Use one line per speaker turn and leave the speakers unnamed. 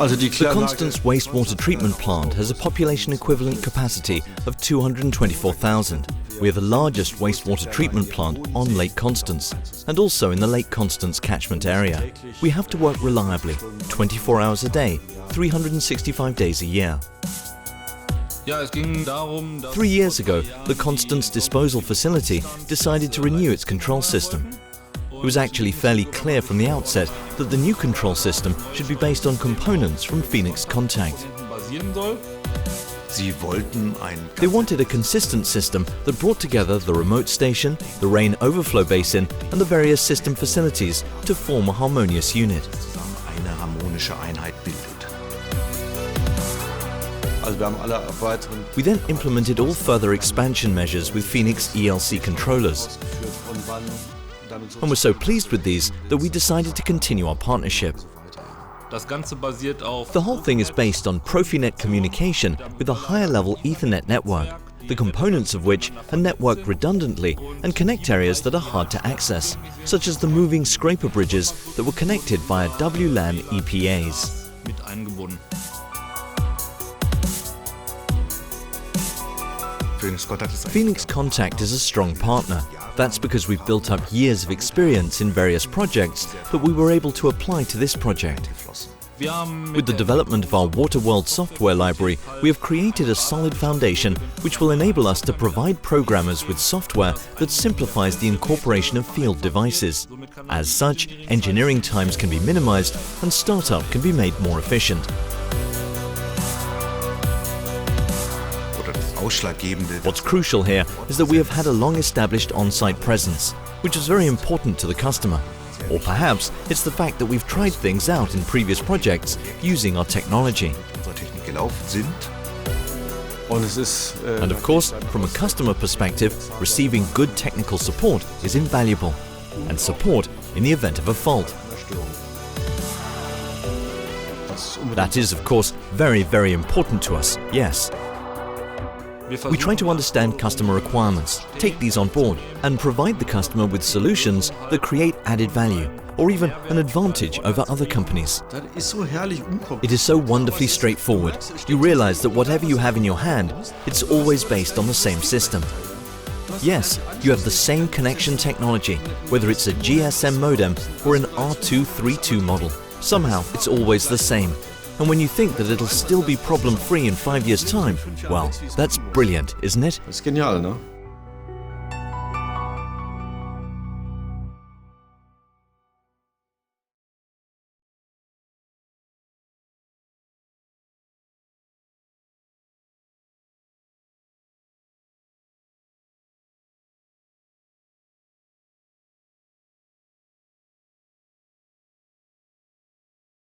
The Constance Wastewater treatment plant has a population equivalent capacity of 224,000. We are the largest wastewater treatment plant on Lake Constance and also in the Lake Constance catchment area. We have to work reliably, 24 hours a day, 365 days a year. 3 years ago, the Constance disposal facility decided to renew its control system. It was actually fairly clear from the outset that the new control system should be based on components from Phoenix Contact. They wanted a consistent system that brought together the remote station, the rain overflow basin and the various system facilities to form a harmonious unit. We then implemented all further expansion measures with Phoenix ELC controllers. And we're so pleased with these that we decided to continue our partnership. The whole thing is based on Profinet communication with a higher level Ethernet network, the components of which are networked redundantly and connect areas that are hard to access, such as the moving scraper bridges that were connected via WLAN EPAs. Phoenix Contact is a strong partner. That's because we've built up years of experience in various projects that we were able to apply to this project. With the development of our WaterWorld software library, we have created a solid foundation which will enable us to provide programmers with software that simplifies the incorporation of field devices. As such, engineering times can be minimized and startup can be made more efficient. What's crucial here is that we have had a long-established on-site presence, which is very important to the customer. Or perhaps it's the fact that we've tried things out in previous projects using our technology. And of course, from a customer perspective, receiving good technical support is invaluable, and support in the event of a fault. That is, of course, very, very important to us, yes. We try to understand customer requirements, take these on board, and provide the customer with solutions that create added value, or even an advantage over other companies. It is so wonderfully straightforward. You realize that whatever you have in your hand, it's always based on the same system. Yes, you have the same connection technology, whether it's a GSM modem or an R232 model. Somehow, it's always the same. And when you think that it'll still be problem-free in 5 years' time, well, that's brilliant, isn't it?
Das ist genial, ne?